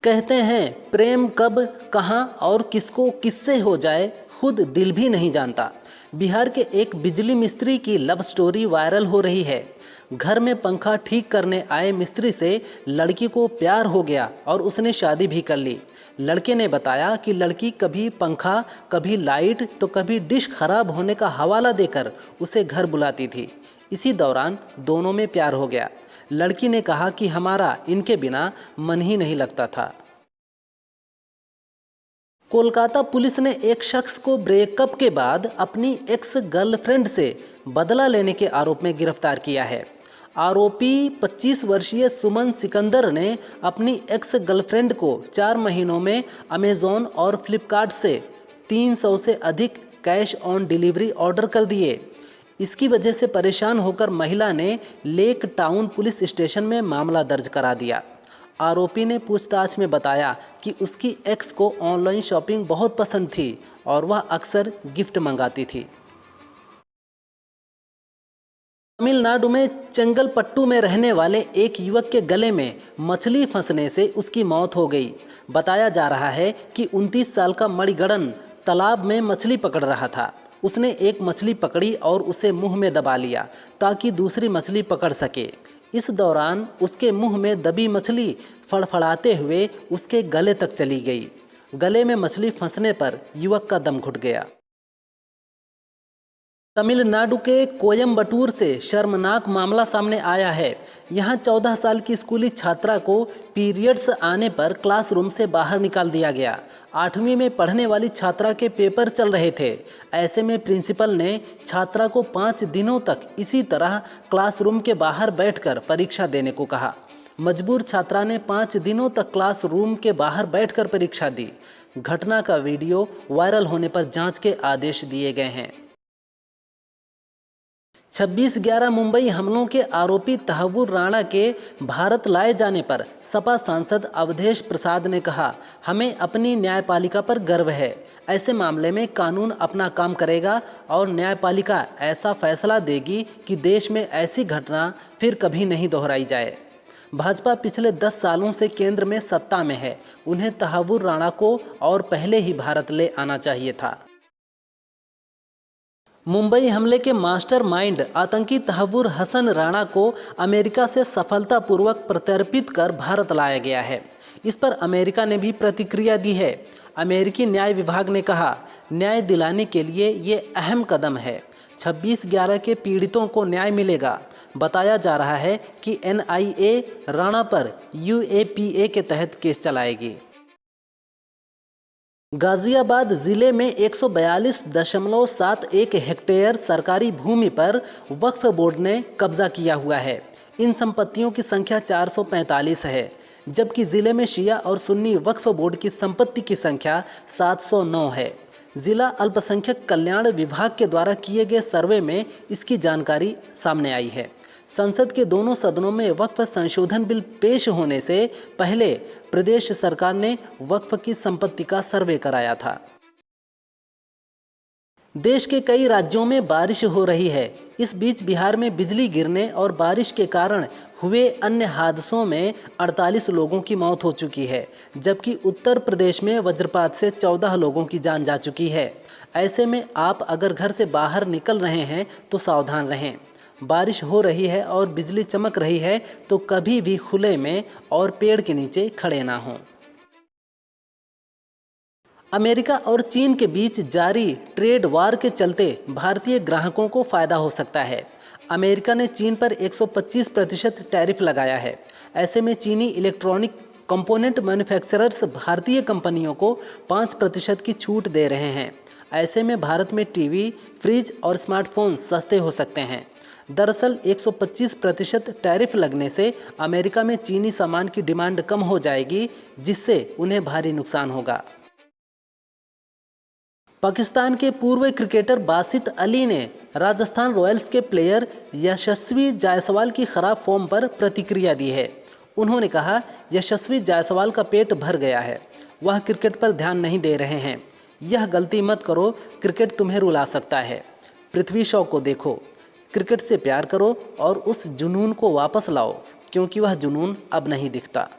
कहते हैं प्रेम कब, कहाँ और किसको किससे हो जाए खुद दिल भी नहीं जानता। बिहार के एक बिजली मिस्त्री की लव स्टोरी वायरल हो रही है। घर में पंखा ठीक करने आए मिस्त्री से लड़की को प्यार हो गया और उसने शादी भी कर ली। लड़के ने बताया कि लड़की कभी पंखा, कभी लाइट तो कभी डिश खराब होने का हवाला देकर उसे घर बुलाती थी। इसी दौरान दोनों में प्यार हो गया। लड़की ने कहा कि हमारा इनके बिना मन ही नहीं लगता था। कोलकाता पुलिस ने एक शख्स को ब्रेकअप के बाद अपनी एक्स गर्लफ्रेंड से बदला लेने के आरोप में गिरफ्तार किया है। आरोपी 25 वर्षीय सुमन सिकंदर ने अपनी एक्स गर्लफ्रेंड को 4 महीनों में अमेज़ॉन और फ्लिपकार्ट से 300 से अधिक कैश ऑन डिलीवरी ऑर्डर कर दिए। इसकी वजह से परेशान होकर महिला ने लेक टाउन पुलिस स्टेशन में मामला दर्ज करा दिया। आरोपी ने पूछताछ में बताया कि उसकी एक्स को ऑनलाइन शॉपिंग बहुत पसंद थी और वह अक्सर गिफ्ट मंगाती थी। तमिलनाडु में चेंगलपट्टू में रहने वाले एक युवक के गले में मछली फंसने से उसकी मौत हो गई। बताया जा रहा है कि 29 साल का मणिगड़न तालाब में मछली पकड़ रहा था। उसने एक मछली पकड़ी और उसे मुंह में दबा लिया ताकि दूसरी मछली पकड़ सके। इस दौरान उसके मुंह में दबी मछली फड़फड़ाते हुए उसके गले तक चली गई। गले में मछली फंसने पर युवक का दम घुट गया। तमिलनाडु के कोयम्बटूर से शर्मनाक मामला सामने आया है। यहाँ 14 साल की स्कूली छात्रा को पीरियड्स आने पर क्लासरूम से बाहर निकाल दिया गया। 8वीं में पढ़ने वाली छात्रा के पेपर चल रहे थे। ऐसे में प्रिंसिपल ने छात्रा को 5 दिनों तक इसी तरह क्लासरूम के बाहर बैठकर परीक्षा देने को कहा। मजबूर छात्रा ने 5 दिनों तक क्लासरूम के बाहर बैठकर परीक्षा दी। घटना का वीडियो वायरल होने पर जांच के आदेश दिए गए हैं। 26/11 मुंबई हमलों के आरोपी तहव्वुर राणा के भारत लाए जाने पर सपा सांसद अवधेश प्रसाद ने कहा, हमें अपनी न्यायपालिका पर गर्व है। ऐसे मामले में कानून अपना काम करेगा और न्यायपालिका ऐसा फैसला देगी कि देश में ऐसी घटना फिर कभी नहीं दोहराई जाए। भाजपा पिछले 10 सालों से केंद्र में सत्ता में है। उन्हें तहव्वुर राणा को और पहले ही भारत ले आना चाहिए था। मुंबई हमले के मास्टरमाइंड आतंकी तहव्वुर हसन राणा को अमेरिका से सफलतापूर्वक प्रत्यर्पित कर भारत लाया गया है। इस पर अमेरिका ने भी प्रतिक्रिया दी है। अमेरिकी न्याय विभाग ने कहा, न्याय दिलाने के लिए ये अहम कदम है। 26/11 के पीड़ितों को न्याय मिलेगा। बताया जा रहा है कि NIA राणा पर UAPA के तहत केस चलाएगी। गाजियाबाद जिले में 142.71 हेक्टेयर सरकारी भूमि पर वक्फ बोर्ड ने कब्जा किया हुआ है। इन संपत्तियों की संख्या 445 है, जबकि जिले में शिया और सुन्नी वक्फ बोर्ड की संपत्ति की संख्या 709 है। जिला अल्पसंख्यक कल्याण विभाग के द्वारा किए गए सर्वे में इसकी जानकारी सामने आई है। संसद के दोनों सदनों में वक्फ संशोधन बिल पेश होने से पहले प्रदेश सरकार ने वक्फ की संपत्ति का सर्वे कराया था। देश के कई राज्यों में बारिश हो रही है। इस बीच बिहार में बिजली गिरने और बारिश के कारण हुए अन्य हादसों में 48 लोगों की मौत हो चुकी है, जबकि उत्तर प्रदेश में वज्रपात से 14 लोगों की जान जा चुकी है। ऐसे में आप अगर घर से बाहर निकल रहे हैं तो सावधान रहें। बारिश हो रही है और बिजली चमक रही है तो कभी भी खुले में और पेड़ के नीचे खड़े ना हों। अमेरिका और चीन के बीच जारी ट्रेड वार के चलते भारतीय ग्राहकों को फायदा हो सकता है। अमेरिका ने चीन पर 125% टैरिफ लगाया है। ऐसे में चीनी इलेक्ट्रॉनिक कंपोनेंट मैन्युफैक्चरर्स भारतीय कंपनियों को 5% की छूट दे रहे हैं। ऐसे में भारत में टीवी, फ्रिज और स्मार्टफोन सस्ते हो सकते हैं। दरअसल 125% टैरिफ लगने से अमेरिका में चीनी सामान की डिमांड कम हो जाएगी, जिससे उन्हें भारी नुकसान होगा। पाकिस्तान के पूर्व क्रिकेटर बासित अली ने राजस्थान रॉयल्स के प्लेयर यशस्वी जायसवाल की खराब फॉर्म पर प्रतिक्रिया दी है। उन्होंने कहा, यशस्वी जायसवाल का पेट भर गया है, वह क्रिकेट पर ध्यान नहीं दे रहे हैं। यह गलती मत करो, क्रिकेट तुम्हें रुला सकता है। पृथ्वी शॉ को देखो, क्रिकेट से प्यार करो और उस जुनून को वापस लाओ, क्योंकि वह जुनून अब नहीं दिखता।